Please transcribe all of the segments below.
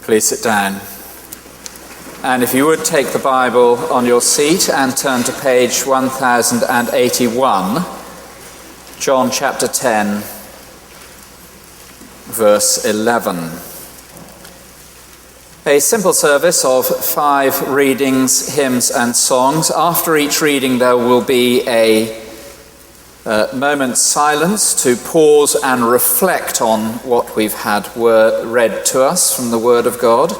Please sit down. And if you would take the Bible on your seat and turn to page 1081, John chapter 10, verse 11. A simple service of 5 readings, hymns and songs. After each reading there will be a moment's silence to pause and reflect on what we've had read to us from the Word of God.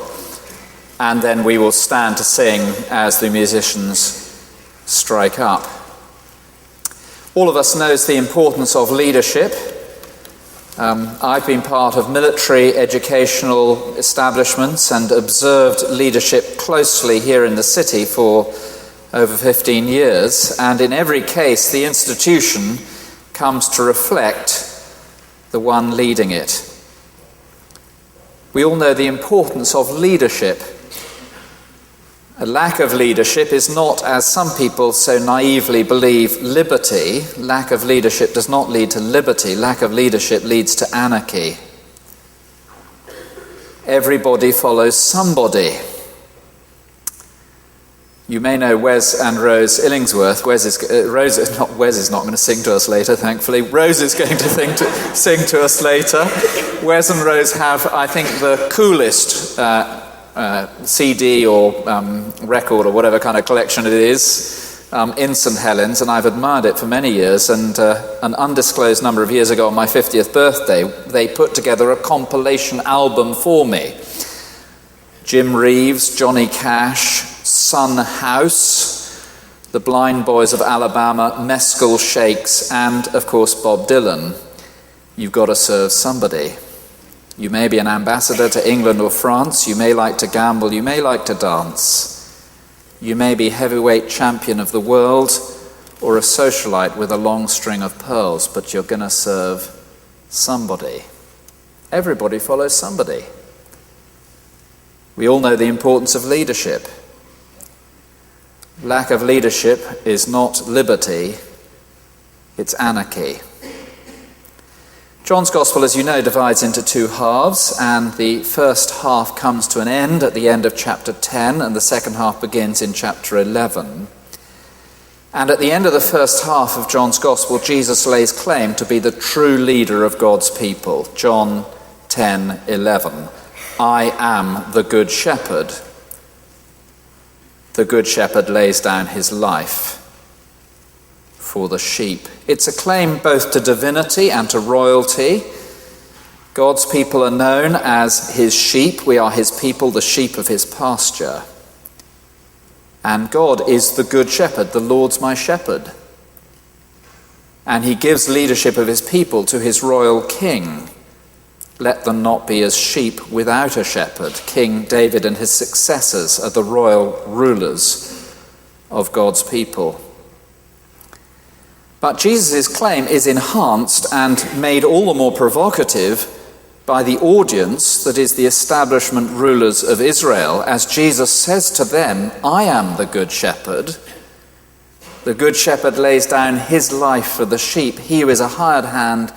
And then we will stand to sing as the musicians strike up. All of us knows the importance of leadership. I've been part of military educational establishments and observed leadership closely here in the city for over 15 years, and in every case the institution comes to reflect the one leading it. We all know the importance of leadership. A lack of leadership is not, as some people so naively believe, liberty. Lack of leadership does not lead to liberty. Lack of leadership leads to anarchy. Everybody follows somebody. You may know Wes and Rose Illingsworth. Wes is not going to sing to us later, thankfully. Rose is going to sing to us later. Wes and Rose have, I think, the coolest CD or record or whatever kind of collection it is in St. Helens, and I've admired it for many years. And an undisclosed number of years ago on my 50th birthday, they put together a compilation album for me. Jim Reeves, Johnny Cash, Son House, the Blind Boys of Alabama, Mescal Shakes, and, of course, Bob Dylan. You've got to serve somebody. You may be an ambassador to England or France. You may like to gamble. You may like to dance. You may be heavyweight champion of the world or a socialite with a long string of pearls, but you're going to serve somebody. Everybody follows somebody. We all know the importance of leadership. Lack of leadership is not liberty, it's anarchy. John's Gospel, as you know, divides into 2 halves, and the first half comes to an end at the end of chapter 10, and the second half begins in chapter 11. And at the end of the first half of John's Gospel, Jesus lays claim to be the true leader of God's people. John 10:11. I am the good shepherd. The good shepherd lays down his life for the sheep. It's a claim both to divinity and to royalty. God's people are known as his sheep. We are his people, the sheep of his pasture. And God is the good shepherd. The Lord's my shepherd. And he gives leadership of his people to his royal king. Let them not be as sheep without a shepherd. King David and his successors are the royal rulers of God's people. But Jesus' claim is enhanced and made all the more provocative by the audience, that is the establishment rulers of Israel, as Jesus says to them, I am the good shepherd. The good shepherd lays down his life for the sheep. He who is a hired hand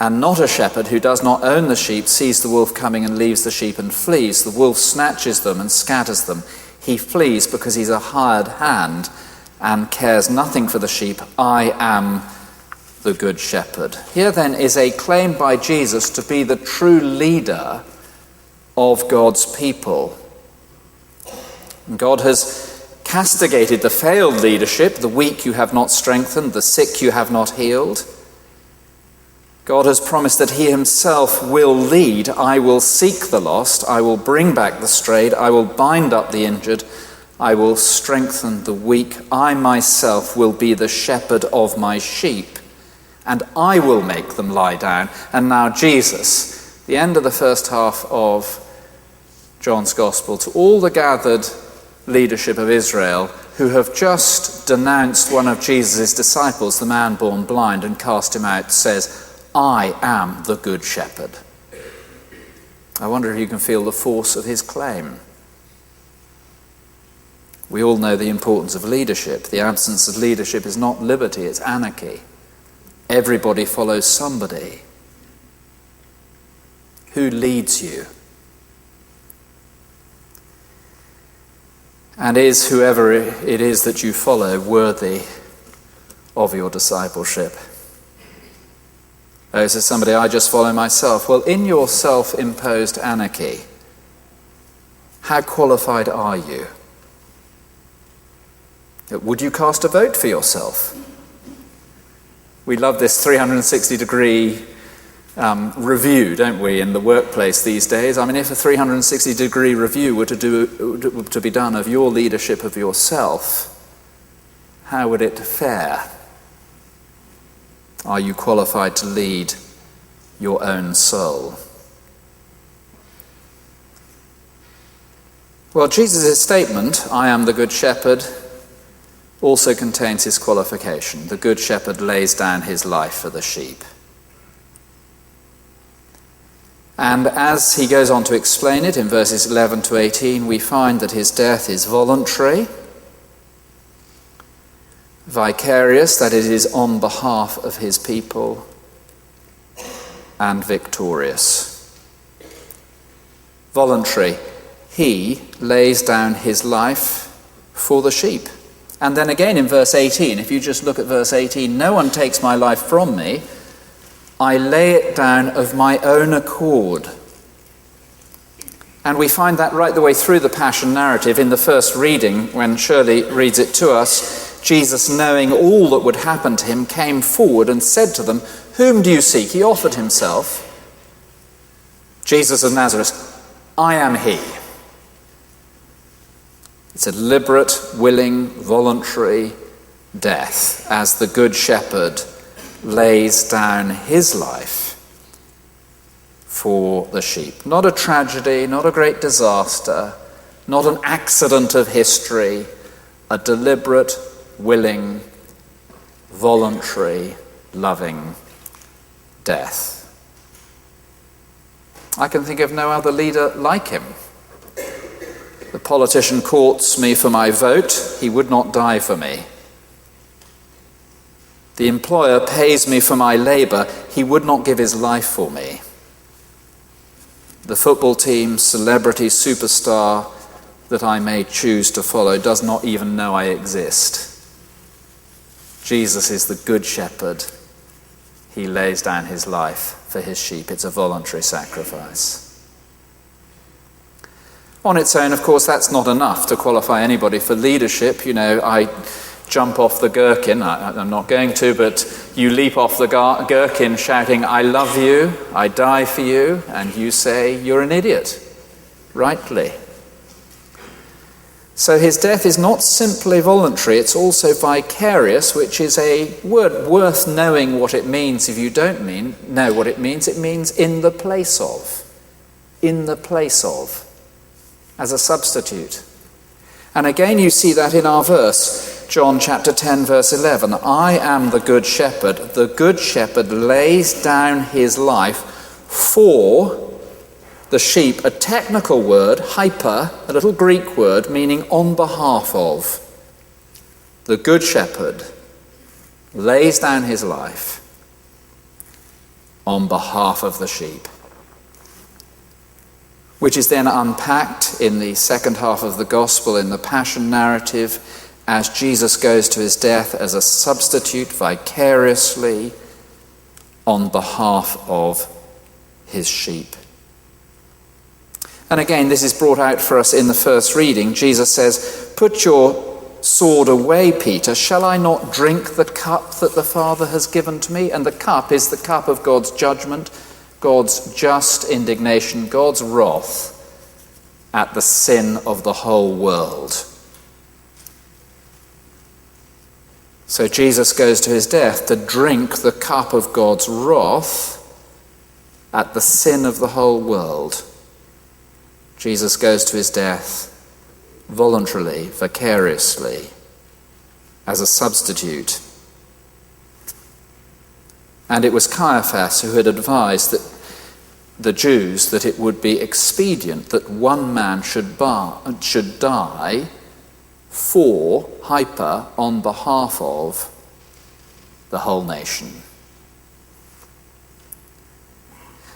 and not a shepherd, who does not own the sheep, sees the wolf coming and leaves the sheep and flees. The wolf snatches them and scatters them. He flees because he's a hired hand and cares nothing for the sheep. I am the good shepherd. Here then is a claim by Jesus to be the true leader of God's people. God has castigated the failed leadership. The weak you have not strengthened, the sick you have not healed. God has promised that he himself will lead. I will seek the lost. I will bring back the strayed. I will bind up the injured. I will strengthen the weak. I myself will be the shepherd of my sheep, and I will make them lie down. And now Jesus, the end of the first half of John's Gospel, to all the gathered leadership of Israel who have just denounced one of Jesus' disciples, the man born blind, and cast him out, says, I am the good shepherd. I wonder if you can feel the force of his claim. We all know the importance of leadership. The absence of leadership is not liberty, it's anarchy. Everybody follows somebody. Who leads you? And is whoever it is that you follow worthy of your discipleship? Oh, says somebody, I just follow myself. Well, in your self-imposed anarchy, how qualified are you? Would you cast a vote for yourself? We love this 360-degree review, don't we, in the workplace these days? I mean, if a 360-degree review were to be done of your leadership of yourself, how would it fare? Are you qualified to lead your own soul? Well, Jesus' statement, I am the good shepherd, also contains his qualification. The good shepherd lays down his life for the sheep. And as he goes on to explain it in verses 11 to 18, we find that his death is voluntary, vicarious, that it is on behalf of his people, and victorious. Voluntary. He lays down his life for the sheep. And then again in verse 18, if you just look at verse 18, no one takes my life from me, I lay it down of my own accord. And we find that right the way through the Passion narrative. In the first reading, when Shirley reads it to us, Jesus, knowing all that would happen to him, came forward and said to them, whom do you seek? He offered himself. Jesus of Nazareth, I am he. It's a deliberate, willing, voluntary death as the Good Shepherd lays down his life for the sheep. Not a tragedy, not a great disaster, not an accident of history, a deliberate, willing, voluntary, loving death. I can think of no other leader like him. The politician courts me for my vote, he would not die for me. The employer pays me for my labour, he would not give his life for me. The football team, celebrity, superstar that I may choose to follow does not even know I exist. Jesus is the Good Shepherd. He lays down his life for his sheep. It's a voluntary sacrifice. On its own, of course, that's not enough to qualify anybody for leadership. You know, I jump off the gherkin. I'm not going to, but you leap off the gherkin shouting, I love you, I die for you, and you say, you're an idiot, rightly. So his death is not simply voluntary, it's also vicarious, which is a word worth knowing what it means if you don't know what it means. It means in the place of. In the place of. As a substitute. And again you see that in our verse, John chapter 10 verse 11. I am the good shepherd. The good shepherd lays down his life for the sheep. A technical word, hyper, a little Greek word meaning on behalf of. The good shepherd lays down his life on behalf of the sheep. Which is then unpacked in the second half of the gospel in the Passion narrative as Jesus goes to his death as a substitute vicariously on behalf of his sheep. And again, this is brought out for us in the first reading. Jesus says, put your sword away, Peter. Shall I not drink the cup that the Father has given to me? And the cup is the cup of God's judgment, God's just indignation, God's wrath at the sin of the whole world. So Jesus goes to his death to drink the cup of God's wrath at the sin of the whole world. Jesus goes to his death voluntarily, vicariously, as a substitute. And it was Caiaphas who had advised that the Jews that it would be expedient that one man should die for, hyper, on behalf of the whole nation.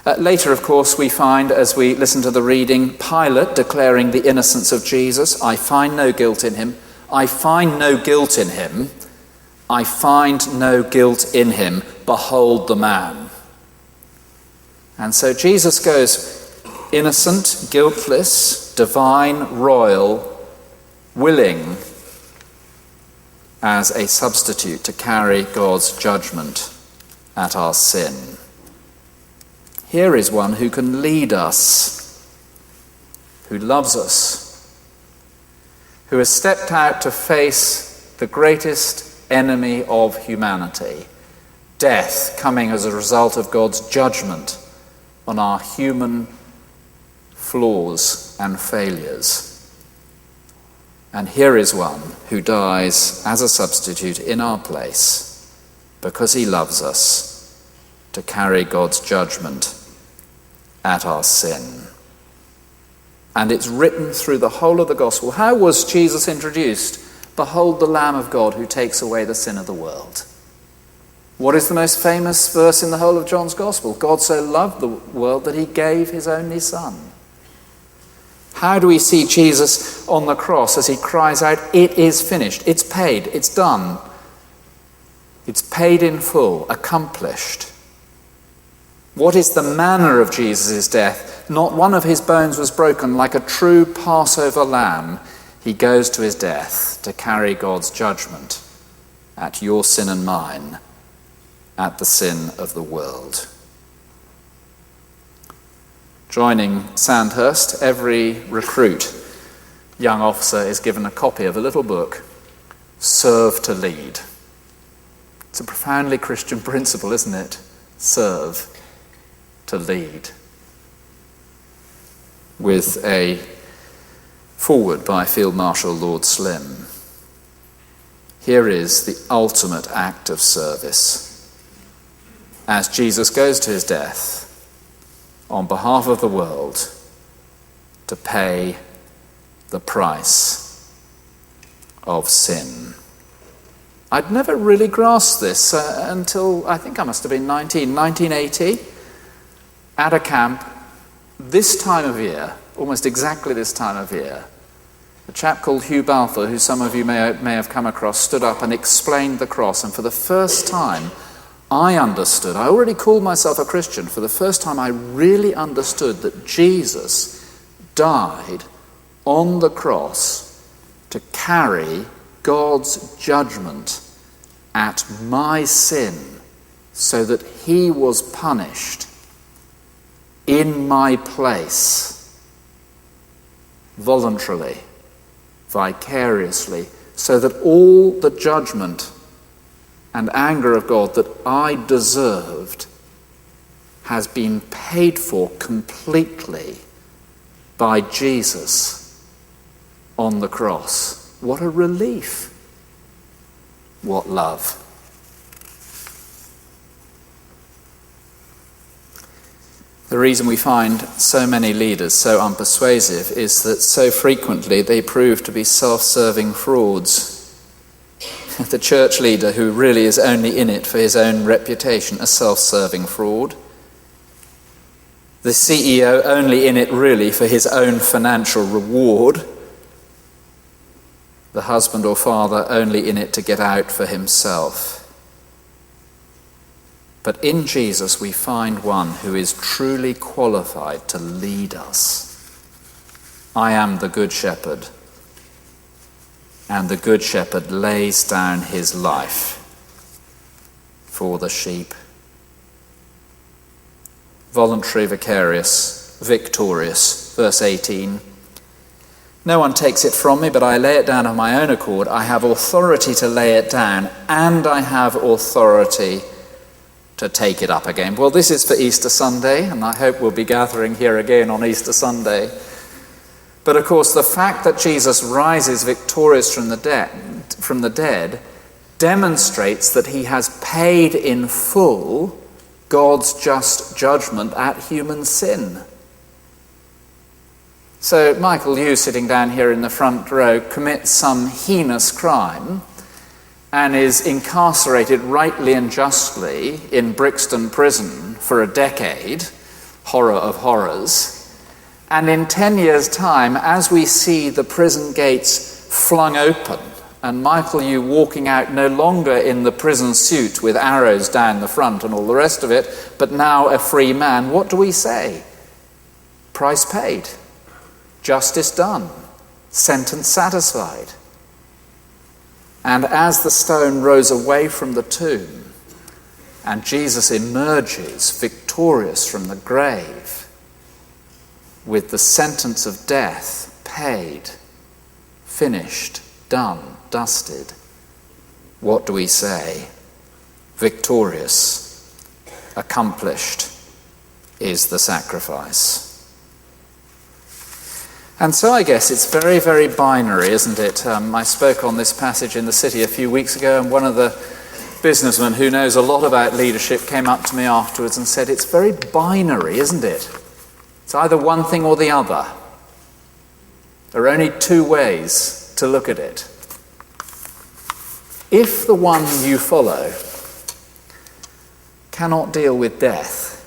Later, of course, we find, as we listen to the reading, Pilate declaring the innocence of Jesus. I find no guilt in him. I find no guilt in him. I find no guilt in him. Behold the man. And so Jesus goes innocent, guiltless, divine, royal, willing as a substitute to carry God's judgment at our sin. Here is one who can lead us, who loves us, who has stepped out to face the greatest enemy of humanity, death, coming as a result of God's judgment on our human flaws and failures. And here is one who dies as a substitute in our place because he loves us to carry God's judgment at our sin. And it's written through the whole of the gospel. How was Jesus introduced? Behold the Lamb of God who takes away the sin of the world. What is the most famous verse in the whole of John's gospel? God so loved the world that he gave his only son. How do we see Jesus on the cross as he cries out, it is finished, it's paid, it's done. It's paid in full, accomplished. What is the manner of Jesus' death? Not one of his bones was broken. Like a true Passover lamb, he goes to his death to carry God's judgment at your sin and mine, at the sin of the world. Joining Sandhurst, every recruit, young officer, is given a copy of a little book, Serve to Lead. It's a profoundly Christian principle, isn't it? Serve to lead. With a foreword by Field Marshal Lord Slim. Here is the ultimate act of service. As Jesus goes to his death on behalf of the world to pay the price of sin. I'd never really grasped this until I think I must have been 1980. At a camp, this time of year, almost exactly this time of year, a chap called Hugh Balfour, who some of you may have come across, stood up and explained the cross. And for the first time, I understood. I already called myself a Christian. For the first time, I really understood that Jesus died on the cross to carry God's judgment at my sin so that he was punished in my place, voluntarily, vicariously, so that all the judgment and anger of God that I deserved has been paid for completely by Jesus on the cross. What a relief. What love. The reason we find so many leaders so unpersuasive is that so frequently they prove to be self-serving frauds. The church leader who really is only in it for his own reputation, a self-serving fraud. The CEO only in it really for his own financial reward. The husband or father only in it to get out for himself. But in Jesus we find one who is truly qualified to lead us. I am the good shepherd, and the good shepherd lays down his life for the sheep. Voluntary, vicarious, victorious. Verse 18. No one takes it from me, but I lay it down of my own accord. I have authority to lay it down, and I have authority to take it up again. Well, this is for Easter Sunday, and I hope we'll be gathering here again on Easter Sunday. But of course, the fact that Jesus rises victorious from the dead demonstrates that he has paid in full God's just judgment at human sin. So Michael, you sitting down here in the front row, commits some heinous crime and is incarcerated rightly and justly in Brixton prison for a decade, horror of horrors. And in 10 years' time, as we see the prison gates flung open, and Michael, you walking out no longer in the prison suit with arrows down the front and all the rest of it, but now a free man, what do we say? Price paid. Justice done. Sentence satisfied. And as the stone rose away from the tomb, and Jesus emerges victorious from the grave, with the sentence of death paid, finished, done, dusted, what do we say? Victorious, accomplished is the sacrifice. And so I guess it's very, very binary, isn't it? I spoke on this passage in the city a few weeks ago, and one of the businessmen who knows a lot about leadership came up to me afterwards and said, it's very binary, isn't it? It's either one thing or the other. There are only two ways to look at it. If the one you follow cannot deal with death,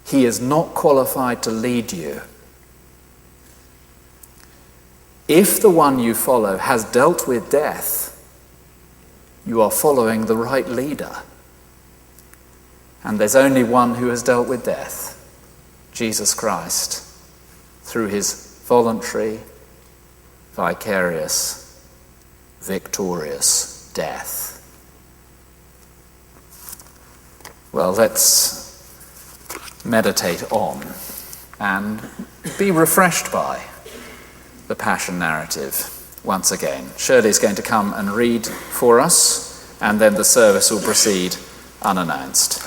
he is not qualified to lead you. If the one you follow has dealt with death, you are following the right leader. And there's only one who has dealt with death, Jesus Christ, through his voluntary, vicarious, victorious death. Well, let's meditate on and be refreshed by the Passion narrative once again. Shirley's going to come and read for us, and then the service will proceed unannounced.